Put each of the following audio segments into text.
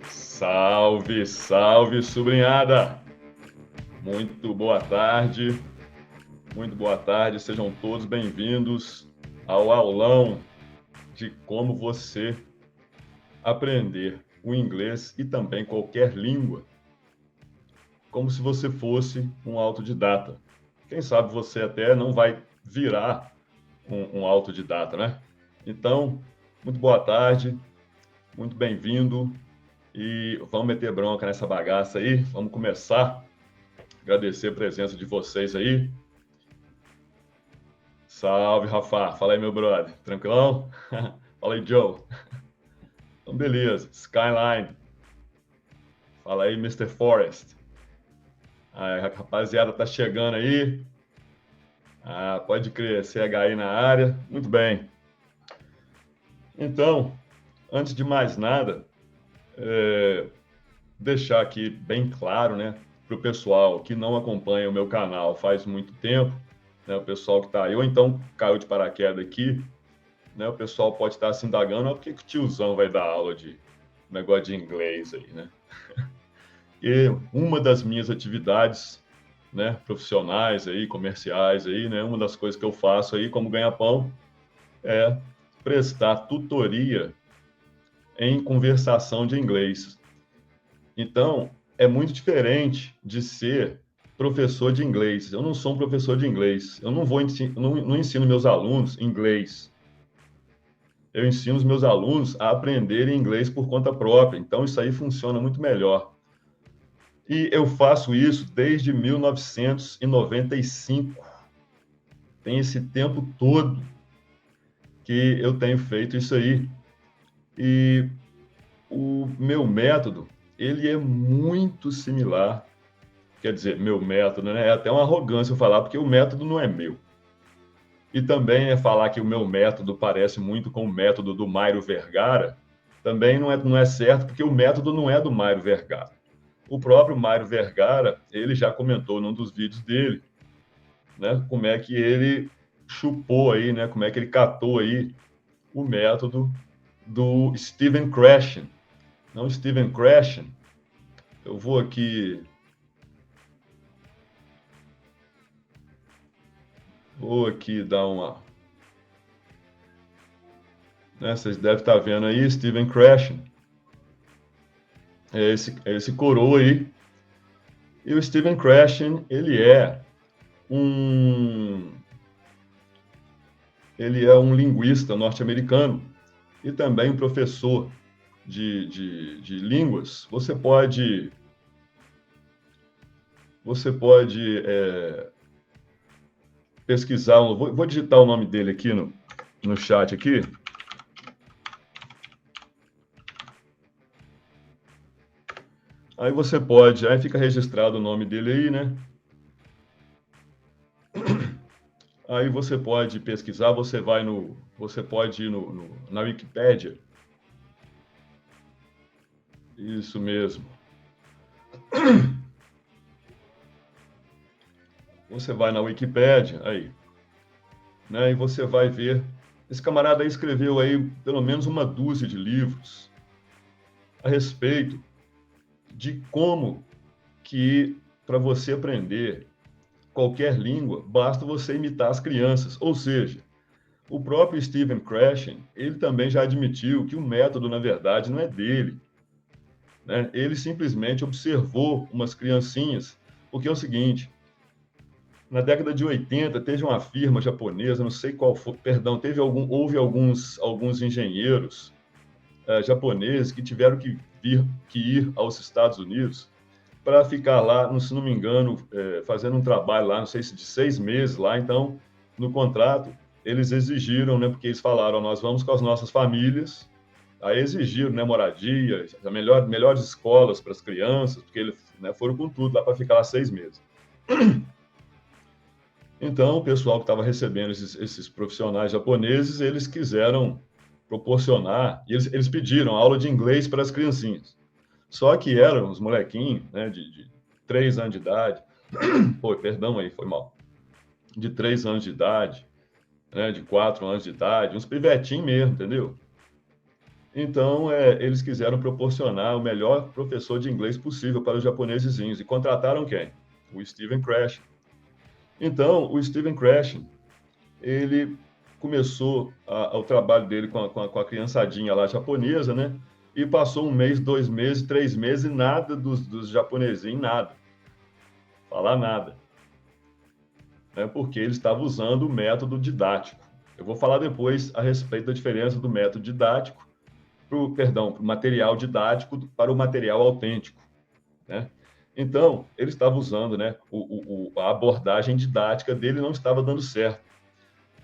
Salve, salve, sobrinhada! Muito boa tarde, sejam todos bem-vindos ao aulão de como você aprender o inglês e também qualquer língua, como se você fosse um autodidata. Quem sabe você até não vai virar um autodidata, né? Então, muito boa tarde, muito bem-vindo. E vamos meter bronca nessa bagaça aí. Vamos começar. Agradecer a presença de vocês aí. Salve, Rafa. Fala aí, meu brother. Tranquilão? Fala aí, Joe. Então, beleza. Skyline. Fala aí, Mr. Forest. A rapaziada tá chegando aí. Pode crer. CHI na área. Muito bem. Então, antes de mais nada, deixar aqui bem claro, né, para o pessoal que não acompanha o meu canal faz muito tempo, né, o pessoal que está aí, ou então caiu de paraquedas aqui, né, o pessoal pode estar se indagando, por que que o tiozão vai dar aula de negócio de inglês aí, né? E uma das minhas atividades, né, profissionais aí, comerciais aí, né, uma das coisas que eu faço aí como ganha-pão é prestar tutoria em conversação de inglês. Então, é muito diferente de ser professor de inglês. Eu não sou um professor de inglês. Eu não ensino meus alunos inglês. Eu ensino os meus alunos a aprenderem inglês por conta própria. Então, isso aí funciona muito melhor. E eu faço isso desde 1995. Tem esse tempo todo que eu tenho feito isso aí. E o meu método, ele é muito similar. Quer dizer, meu método, né? É até uma arrogância eu falar, porque o método não é meu. E também é falar que o meu método parece muito com o método do Mário Vergara, também não é certo, porque o método não é do Mário Vergara. O próprio Mário Vergara, ele já comentou num dos vídeos dele, né? Como é que ele chupou aí, né? Como é que ele catou aí o método do Steven Krashen. Não, Steven Krashen, eu vou aqui dar uma, né, vocês devem estar vendo aí, Steven Krashen. É esse coroa aí. E o Steven Krashen, um, ele é um linguista norte-americano e também um professor de línguas. Você pode pesquisar, vou digitar o nome dele aqui no chat aqui. Aí você pode, aí fica registrado o nome dele aí, né? Aí você pode pesquisar, você pode ir na Wikipédia. Isso mesmo. Você vai na Wikipédia, aí, né? E você vai ver. Esse camarada aí escreveu aí pelo menos uma dúzia de livros a respeito de como que, para você aprender qualquer língua, basta você imitar as crianças. Ou seja, o próprio Steven Krashen, ele também já admitiu que o método, na verdade, não é dele, né? Ele simplesmente observou umas criancinhas, porque é o seguinte, na década de 80 teve uma firma japonesa, não sei qual foi, perdão, houve alguns engenheiros japoneses que tiveram que ir aos Estados Unidos para ficar lá, se não me engano, fazendo um trabalho lá, não sei se de 6 meses lá. Então, no contrato, eles exigiram, né, porque eles falaram, nós vamos com as nossas famílias, aí exigiram, né, moradia, melhores escolas para as crianças, porque eles, né, foram com tudo lá para ficar lá 6 meses. Então, o pessoal que estava recebendo esses profissionais japoneses, eles quiseram proporcionar, e eles pediram aula de inglês para as criancinhas. Só que eram os molequinhos, né, de 3 anos de idade, pô, perdão aí, foi mal, de 3 anos de idade, né, de 4 anos de idade, uns pivetinhos mesmo, entendeu? Então, eles quiseram proporcionar o melhor professor de inglês possível para os japonesezinhos. E contrataram quem? O Steven Krashen. Então, o Steven Krashen, ele começou o trabalho dele com a criançadinha lá japonesa, né? E passou 1 mês, 2 meses, 3 meses e nada dos japonesinhos, nada. Falar nada. Né? Porque ele estava usando o método didático. Eu vou falar depois a respeito da diferença do método didático para o material didático para o material autêntico, né? Então, ele estava usando, né, a abordagem didática dele não estava dando certo.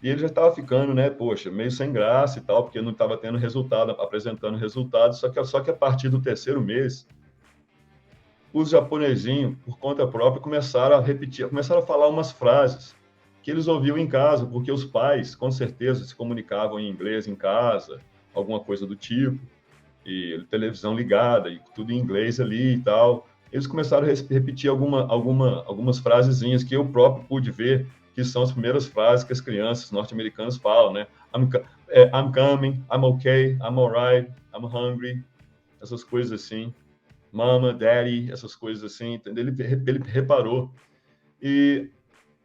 E ele já estava ficando, né, poxa, meio sem graça e tal, porque não estava tendo resultado, apresentando resultado, só que a partir do 3º mês, os japonesinhos, por conta própria, começaram a repetir, começaram a falar umas frases que eles ouviam em casa, porque os pais, com certeza, se comunicavam em inglês em casa, alguma coisa do tipo, e televisão ligada, e tudo em inglês ali e tal. Eles começaram a repetir algumas frasezinhas que eu próprio pude ver, que são as primeiras frases que as crianças norte-americanas falam, né? I'm coming, I'm okay, I'm alright, I'm hungry, essas coisas assim. Mama, daddy, essas coisas assim, entendeu? Ele reparou. E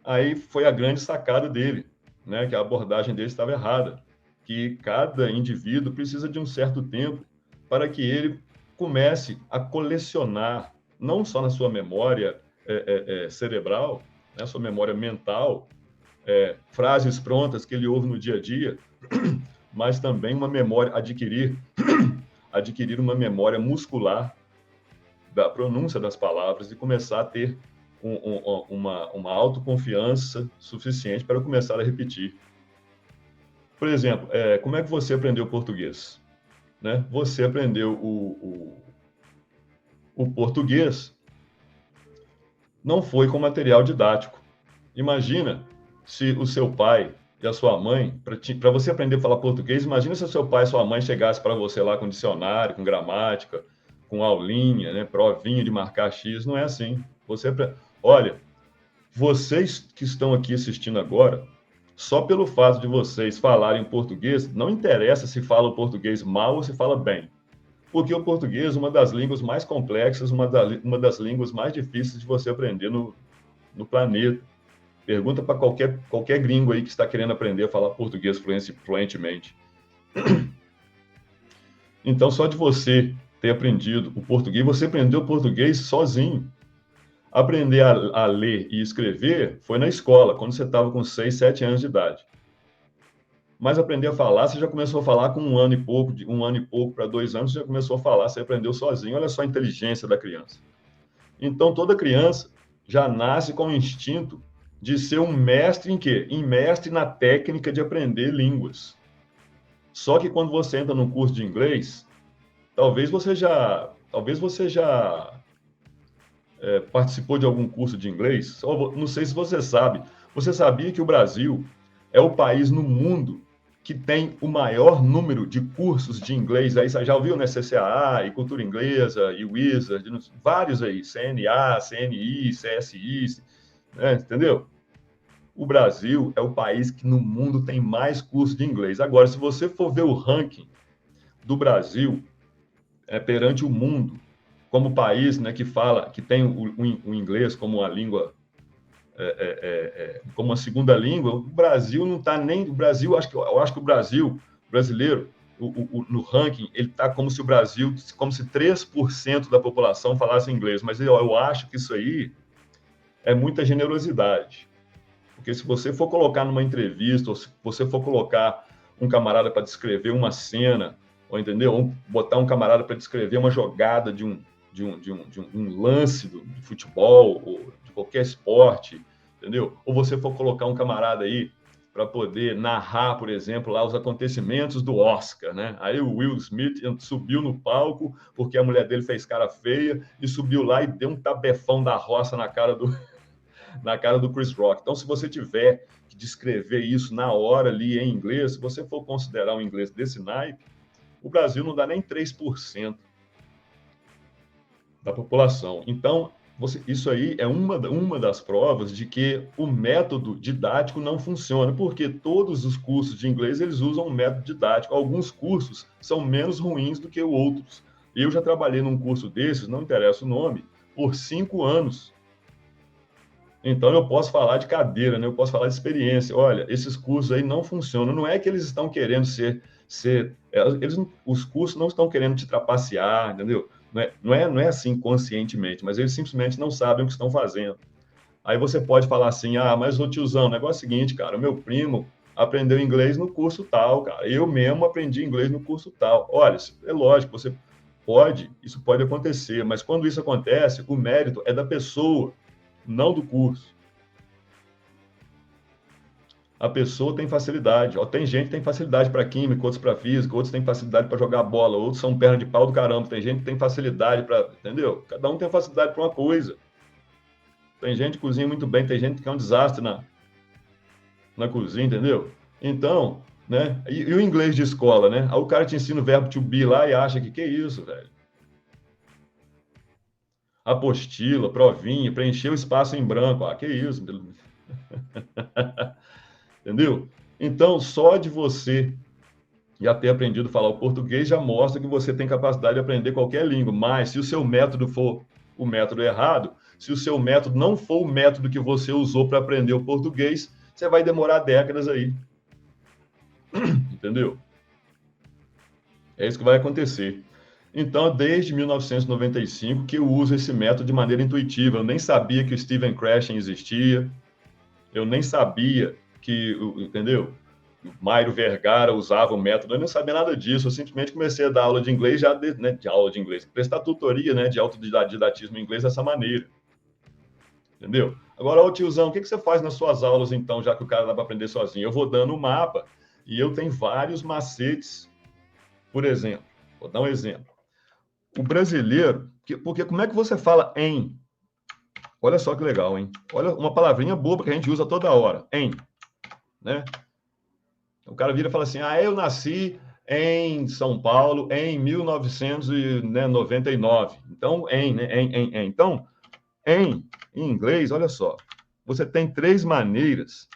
aí foi a grande sacada dele, né? Que a abordagem dele estava errada, que cada indivíduo precisa de um certo tempo para que ele comece a colecionar, não só na sua memória cerebral, na sua memória mental, frases prontas que ele ouve no dia a dia, mas também uma memória, adquirir uma memória muscular da pronúncia das palavras e começar a ter uma autoconfiança suficiente para começar a repetir. Por exemplo, como é que você aprendeu português? Né? Você aprendeu o português, não foi com material didático. Imagina se o seu pai e a sua mãe, para você aprender a falar português, imagina se o seu pai e sua mãe chegassem para você lá com dicionário, com gramática, com aulinha, né, provinha de marcar X, não é assim. Olha, vocês que estão aqui assistindo agora, só pelo fato de vocês falarem português, não interessa se fala o português mal ou se fala bem. Porque o português é uma das línguas mais complexas, uma das línguas mais difíceis de você aprender no planeta. Pergunta para qualquer gringo aí que está querendo aprender a falar português fluentemente. Então, só de você ter aprendido o português, você aprendeu o português sozinho. Aprender a ler e escrever foi na escola, quando você estava com 6, 7 anos de idade. Mas aprender a falar, você já começou a falar com 1 ano e pouco para 2 anos, você já começou a falar, você aprendeu sozinho. Olha só a inteligência da criança. Então, toda criança já nasce com o instinto de ser um mestre em quê? Em mestre na técnica de aprender línguas. Só que quando você entra num curso de inglês, talvez você já participou de algum curso de inglês. Não sei se você sabe. Você sabia que o Brasil é o país no mundo que tem o maior número de cursos de inglês? Aí você já ouviu, né? CCAA, e Cultura Inglesa, e Wizard, vários aí, CNA, CNI, CSI, né? Entendeu? O Brasil é o país que no mundo tem mais cursos de inglês. Agora, se você for ver o ranking do Brasil perante o mundo, como país, né, que tem o inglês como uma língua, como uma segunda língua, o Brasil não está nem. O Brasil, eu acho que o brasileiro, no ranking, ele está como se o Brasil, como se 3% da população falasse inglês. Mas eu acho que isso aí é muita generosidade. Porque se você for colocar numa entrevista, ou se você for colocar um camarada para descrever uma cena, ou entendeu? Ou botar um camarada para descrever uma jogada de um lance de futebol, ou de qualquer esporte, entendeu? Ou você for colocar um camarada aí para poder narrar, por exemplo, lá os acontecimentos do Oscar, né? Aí o Will Smith subiu no palco porque a mulher dele fez cara feia e subiu lá e deu um tabefão da roça na cara do Chris Rock. Então, se você tiver que descrever isso na hora ali em inglês, se você for considerar um inglês desse naipe, o Brasil não dá nem 3% da população. Então, Isso aí é uma das provas de que o método didático não funciona, porque todos os cursos de inglês, eles usam um método didático. Alguns cursos são menos ruins do que outros. Eu já trabalhei num curso desses, não interessa o nome, por 5 anos. Então, eu posso falar de cadeira, né? Eu posso falar de experiência. Olha, esses cursos aí não funcionam. Não é que eles estão querendo os cursos não estão querendo te trapacear, entendeu? Não é assim conscientemente, mas eles simplesmente não sabem o que estão fazendo. Aí você pode falar assim, mas ô tiozão, o negócio é o seguinte, cara, o meu primo aprendeu inglês no curso tal, cara. Eu mesmo aprendi inglês no curso tal. Olha, é lógico, isso pode acontecer, mas quando isso acontece, o mérito é da pessoa, não do curso. A pessoa tem facilidade. Tem gente que tem facilidade para química, outros para física, outros têm facilidade para jogar bola, outros são perna de pau do caramba. Tem gente que tem facilidade para, entendeu? Cada um tem facilidade para uma coisa. Tem gente que cozinha muito bem, tem gente que é um desastre na cozinha, entendeu? Então, né? E o inglês de escola, né? Aí o cara te ensina o verbo to be lá e acha que é isso, velho? Apostila, provinha, preencher o espaço em branco. Que isso? Entendeu? Então, só de você já ter aprendido a falar o português já mostra que você tem capacidade de aprender qualquer língua. Mas se o seu método for o método errado, se o seu método não for o método que você usou para aprender o português, você vai demorar décadas aí. Entendeu? É isso que vai acontecer. Então, desde 1995 que eu uso esse método de maneira intuitiva. Eu nem sabia que o Stephen Krashen existia. Eu nem sabia que, entendeu? O Mário Vergara usava o método, eu não sabia nada disso, eu simplesmente comecei a dar aula de inglês, prestar tutoria, né, de autodidatismo em inglês dessa maneira, entendeu? Agora, ô tiozão, o que você faz nas suas aulas, então, já que o cara dá para aprender sozinho? Eu vou dando o mapa, e eu tenho vários macetes, por exemplo, vou dar um exemplo. O brasileiro, porque como é que você fala em? Olha só que legal, hein? Olha uma palavrinha boba que a gente usa toda hora, em, né? O cara vira e fala assim, eu nasci em São Paulo em 1999. Então, né? Então, em inglês, olha só, você tem 3 maneiras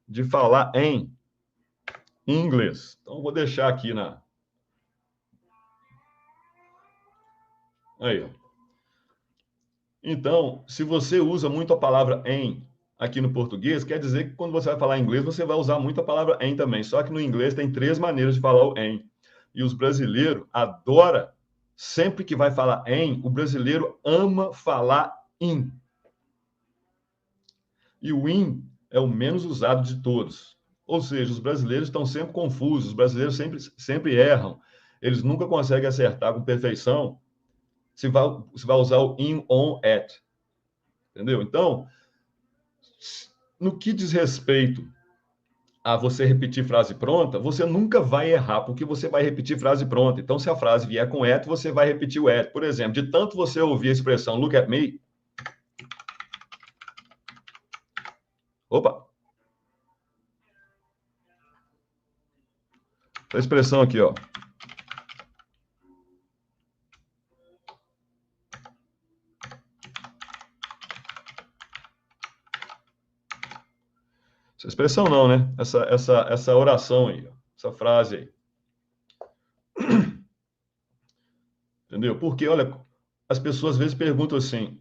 de falar em inglês. Então, vou deixar aqui Aí. Então, se você usa muito a palavra em aqui no português, quer dizer que quando você vai falar inglês, você vai usar muito a palavra em também. Só que no inglês tem 3 maneiras de falar o em. E os brasileiros adoram, sempre que vai falar em, o brasileiro ama falar in. E o in é o menos usado de todos. Ou seja, os brasileiros estão sempre confusos, os brasileiros sempre erram. Eles nunca conseguem acertar com perfeição se vai usar o in, on, at. Entendeu? Então, no que diz respeito a você repetir frase pronta, você nunca vai errar, porque você vai repetir frase pronta. Então, se a frase vier com at, você vai repetir o at. Por exemplo, de tanto você ouvir a expressão look at me. Opa! Essa expressão aqui, ó. Essa expressão não, né? Essa oração aí, ó. Essa frase aí. Entendeu? Porque, olha, as pessoas às vezes perguntam assim,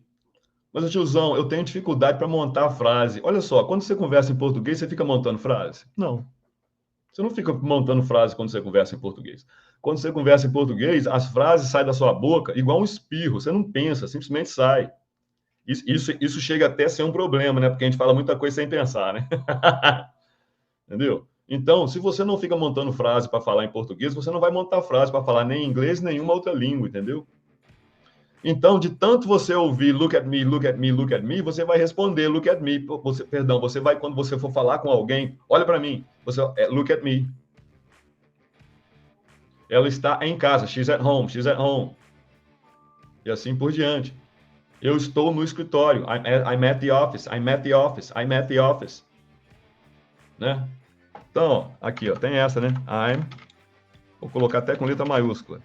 mas, tiozão, eu tenho dificuldade para montar a frase. Olha só, quando você conversa em português, você fica montando frase? Não. Você não fica montando frase quando você conversa em português. Quando você conversa em português, as frases saem da sua boca igual um espirro. Você não pensa, simplesmente sai. Isso chega até a ser um problema, né? Porque a gente fala muita coisa sem pensar, né? Entendeu? Então, se você não fica montando frase para falar em português, você não vai montar frase para falar nem em inglês, nenhuma outra língua, entendeu? Então, de tanto você ouvir look at me, look at me, look at me, você vai responder look at me. Você vai, quando você for falar com alguém, olha para mim, look at me. Ela está em casa, she's at home, she's at home. E assim por diante. Eu estou no escritório, I'm at the office, I'm at the office, I'm at the office. Né? Então, ó, aqui, ó, tem essa, né? Vou colocar até com letra maiúscula.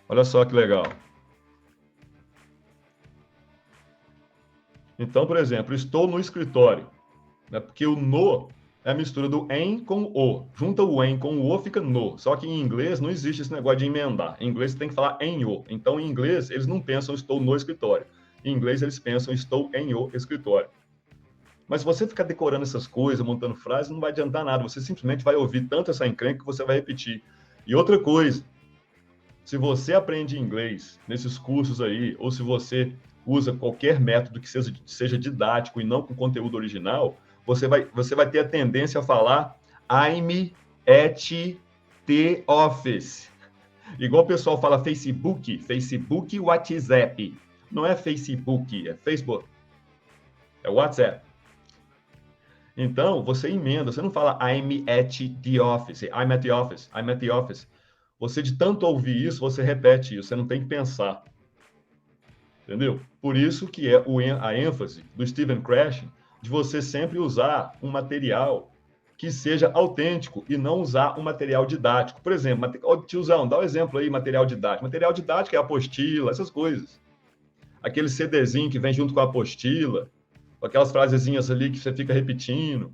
Olha só que legal. Então, por exemplo, estou no escritório, né? Porque o no é a mistura do em com o. Junta o em com o fica no. Só que em inglês não existe esse negócio de emendar. Em inglês você tem que falar em o. Então, em inglês, eles não pensam estou no escritório. Em inglês, eles pensam estou em o escritório. Mas se você ficar decorando essas coisas, montando frases, não vai adiantar nada. Você simplesmente vai ouvir tanto essa encrenca que você vai repetir. E outra coisa, se você aprende inglês nesses cursos aí, ou se você usa qualquer método que seja didático e não com conteúdo original, você vai ter a tendência a falar I'm at the office. Igual o pessoal fala Facebook, Facebook, WhatsApp. Não é Facebook, é Facebook. É WhatsApp. Então, você emenda, você não fala I'm at the office, I'm at the office, I'm at the office. Você, de tanto ouvir isso, você repete isso, você não tem que pensar. Entendeu? Por isso que é a ênfase do Stephen Krashen de você sempre usar um material que seja autêntico e não usar um material didático. Por exemplo, tiozão, dá um exemplo aí, material didático. Material didático é apostila, essas coisas. Aquele CDzinho que vem junto com a apostila, com aquelas frasezinhas ali que você fica repetindo.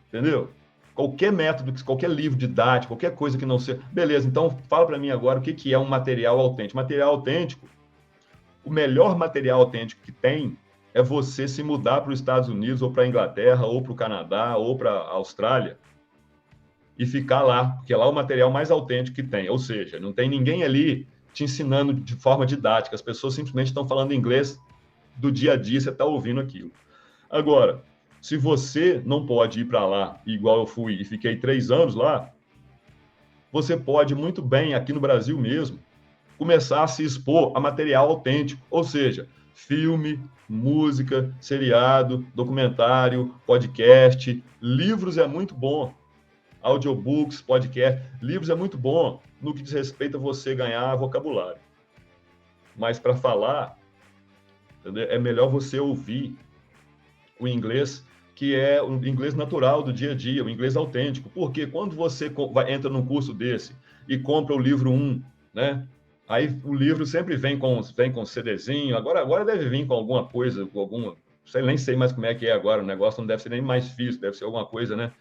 Entendeu? Qualquer método, qualquer livro didático, qualquer coisa que não seja... Beleza, então fala para mim agora o que é um material autêntico. Material autêntico, o melhor material autêntico que tem é você se mudar para os Estados Unidos, ou para a Inglaterra, ou para o Canadá, ou para a Austrália, e ficar lá, porque lá é o material mais autêntico que tem. Ou seja, não tem ninguém ali te ensinando de forma didática, as pessoas simplesmente estão falando inglês do dia a dia, você está ouvindo aquilo. Agora, se você não pode ir para lá, igual eu fui e fiquei 3 anos lá, você pode muito bem, aqui no Brasil mesmo, começar a se expor a material autêntico, ou seja, filme, música, seriado, documentário, podcast, livros é muito bom, audiobooks, podcast, livros é muito bom no que diz respeito a você ganhar vocabulário. Mas para falar, entendeu? É melhor você ouvir o inglês que é o inglês natural do dia a dia, o inglês autêntico. Porque quando você entra num curso desse e compra o livro 1, né? Aí o livro sempre vem com CDzinho, agora deve vir com alguma coisa, com alguma, nem sei mais como é que é agora, o negócio não deve ser nem mais físico, deve ser alguma coisa, né,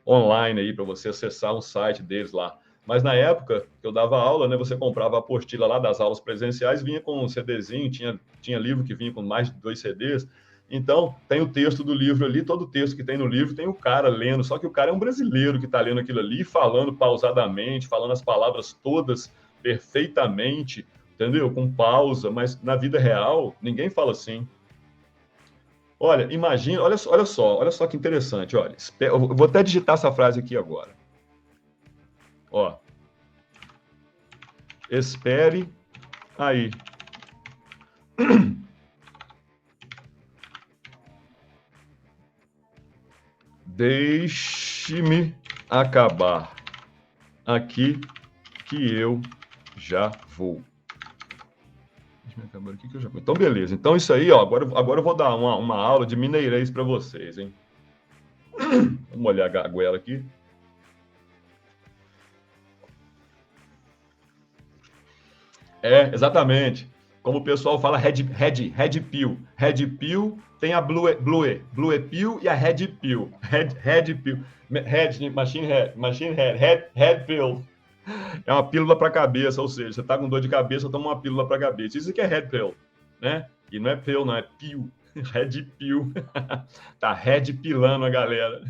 online aí para você acessar um site deles lá. Mas na época que eu dava aula, né, você comprava a apostila lá das aulas presenciais, vinha com um CDzinho, tinha livro que vinha com mais de 2 CDs. Então, tem o texto do livro ali, todo o texto que tem no livro tem o cara lendo, só que o cara é um brasileiro que está lendo aquilo ali, falando pausadamente, falando as palavras todas perfeitamente, entendeu? Com pausa, mas na vida real, ninguém fala assim. Olha, imagina, olha só que interessante, olha. Eu vou até digitar essa frase aqui agora. Ó. Espere aí. Deixe-me acabar aqui que eu já vou. Deixa eu acabar aqui que eu já vou. Então, beleza. Então, isso aí, ó. Agora eu vou dar uma aula de mineirês para vocês, hein? Vamos olhar a goela aqui. É, exatamente. Como o pessoal fala, red pill. Red pill tem a blue pill e a red pill. Red pill. Red pill. É uma pílula para a cabeça, ou seja, você está com dor de cabeça, toma uma pílula para a cabeça. Isso que é red pill, né? E não é pill, não, é pill. Red pill. Tá red pilando a galera.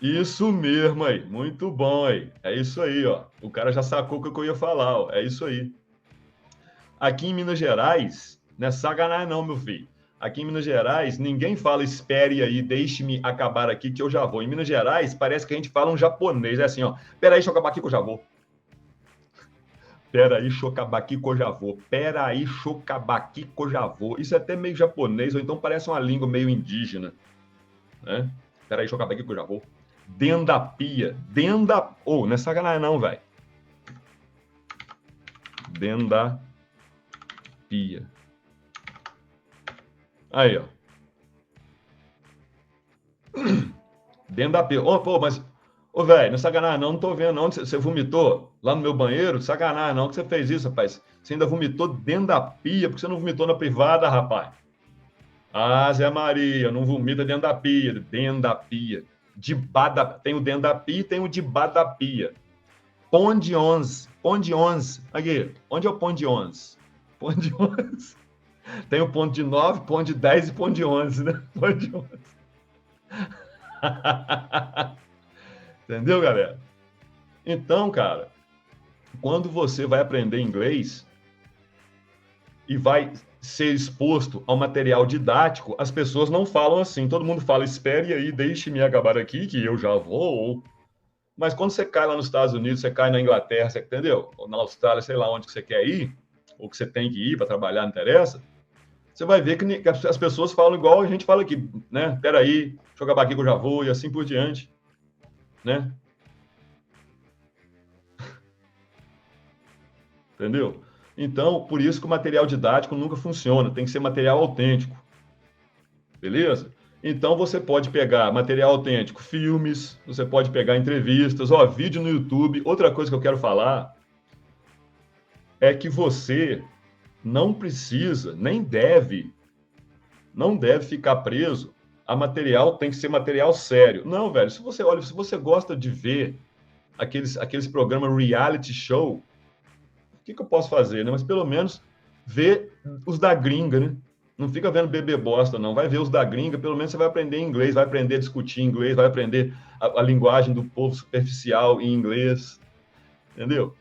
Isso mesmo aí, muito bom aí. É isso aí, ó. O cara já sacou o que eu ia falar, ó. É isso aí. Aqui em Minas Gerais, não é sacanagem não, meu filho. Aqui em Minas Gerais, ninguém fala espere aí, deixe-me acabar aqui que eu já vou. Em Minas Gerais, parece que a gente fala um japonês. É assim, ó. Pera aí, deixa eu acabar aqui que eu já vou. Pera aí, deixa eu acabar aqui que eu já vou. Pera aí, deixa eu acabar aqui que eu já vou. Isso é até meio japonês, ou então parece uma língua meio indígena, né? Pera aí, deixa eu acabar aqui que eu já vou. Dentro da pia. Dentro da... Ô, não é sacanagem não, velho. Dentro da pia. Aí, ó. Dentro da pia. Oh, pô, mas Ô, velho, não é sacanagem não tô vendo não. Você vomitou lá no meu banheiro? Sacanagem não que você fez isso, rapaz. Você ainda vomitou dentro da pia, porque você não vomitou na privada, rapaz. Ah, Zé Maria, não vomita dentro da pia. Dentro da pia. Tem o dentro da pia e tem o debaixo da pia. Pão de 11. Pão de 11. Aqui, onde é o pão de 11? Pão de 11. Tem o ponto de 9, ponto de 10 e ponto de 11, né? Ponto de 11. Entendeu, galera? Então, cara, quando você vai aprender inglês e vai ser exposto ao material didático, as pessoas não falam assim. Todo mundo fala, espere aí, deixe-me acabar aqui, que eu já vou. Mas quando você cai lá nos Estados Unidos, você cai na Inglaterra, você entendeu? Ou na Austrália, sei lá onde que você quer ir, ou que você tem que ir para trabalhar, não interessa. Você vai ver que as pessoas falam igual a gente fala aqui, né? Peraí, deixa eu acabar aqui que eu já vou, e assim por diante, né? Entendeu? Então, por isso que o material didático nunca funciona, tem que ser material autêntico, beleza? Então, você pode pegar material autêntico, filmes, você pode pegar entrevistas, vídeo no YouTube. Outra coisa que eu quero falar é que você não precisa, não deve ficar preso a material, tem que ser material sério. Não, velho, se você gosta de ver aqueles programas reality show, o que eu posso fazer, né? Mas pelo menos ver os da gringa, né? Não fica vendo bebê bosta, não. Vai ver os da gringa, pelo menos você vai aprender inglês, vai aprender a discutir inglês, vai aprender a linguagem do povo superficial em inglês, entendeu?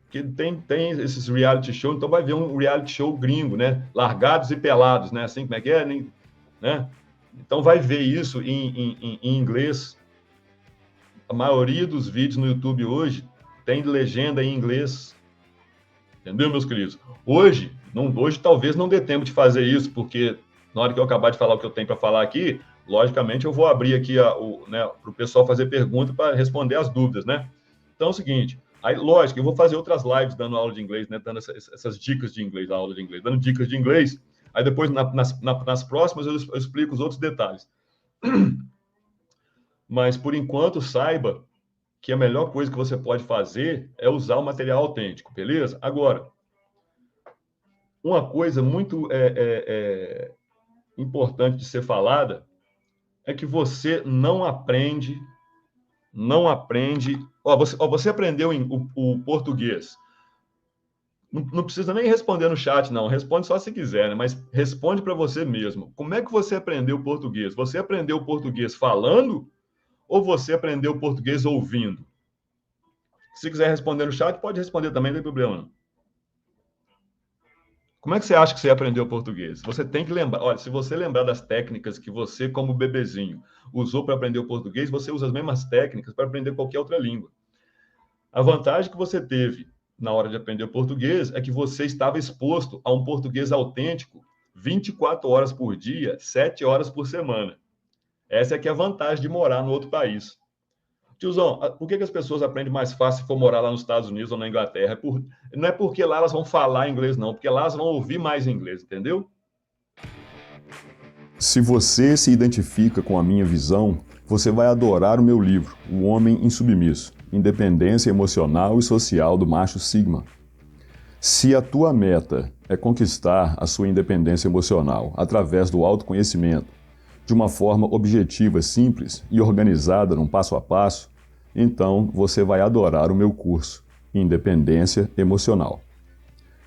Que tem esses reality show, então vai ver um reality show gringo, né? Largados e pelados, né? Assim, como é que é? Né? Então vai ver isso em inglês. A maioria dos vídeos no YouTube hoje tem legenda em inglês. Entendeu, meus queridos? Hoje talvez não dê tempo de fazer isso, porque na hora que eu acabar de falar o que eu tenho para falar aqui, logicamente eu vou abrir aqui para o pessoal fazer pergunta para responder as dúvidas, né? Então é o seguinte, aí, lógico, eu vou fazer outras lives dando aula de inglês, né? Dando essas dicas de inglês, aula de inglês, dando dicas de inglês. Aí depois, nas próximas, eu explico os outros detalhes. Mas, por enquanto, saiba que a melhor coisa que você pode fazer é usar o material autêntico, beleza? Agora, uma coisa muito importante de ser falada é que você não aprende. Você aprendeu o português. Não precisa nem responder no chat, não. Responde só se quiser, né? Mas responde para você mesmo. Como é que você aprendeu o português? Você aprendeu o português falando ou você aprendeu o português ouvindo? Se quiser responder no chat, pode responder também, não tem problema. Não. Como é que você acha que você aprendeu português? Você tem que lembrar. Olha, se você lembrar das técnicas que você, como bebezinho, usou para aprender o português, você usa as mesmas técnicas para aprender qualquer outra língua. A vantagem que você teve na hora de aprender o português é que você estava exposto a um português autêntico 24 horas por dia, 7 horas por semana. Essa é que é a vantagem de morar no outro país. Tiozão, por que as pessoas aprendem mais fácil se for morar lá nos Estados Unidos ou na Inglaterra? Não é porque lá elas vão falar inglês, não, porque lá elas vão ouvir mais inglês, entendeu? Se você se identifica com a minha visão, você vai adorar o meu livro, O Homem Insubmisso, Independência Emocional e Social do Macho Sigma. Se a tua meta é conquistar a sua independência emocional através do autoconhecimento, de uma forma objetiva, simples e organizada num passo a passo, então você vai adorar o meu curso, Independência Emocional.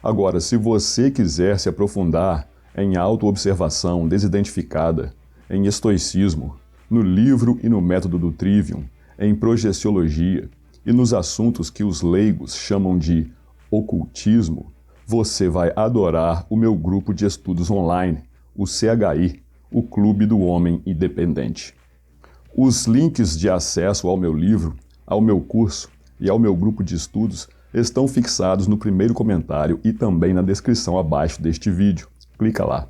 Agora, se você quiser se aprofundar em autoobservação desidentificada, em estoicismo, no livro e no método do Trivium, em projeciologia e nos assuntos que os leigos chamam de ocultismo, você vai adorar o meu grupo de estudos online, o CHI, o Clube do Homem Independente. Os links de acesso ao meu livro, ao meu curso e ao meu grupo de estudos estão fixados no primeiro comentário e também na descrição abaixo deste vídeo. Clica lá.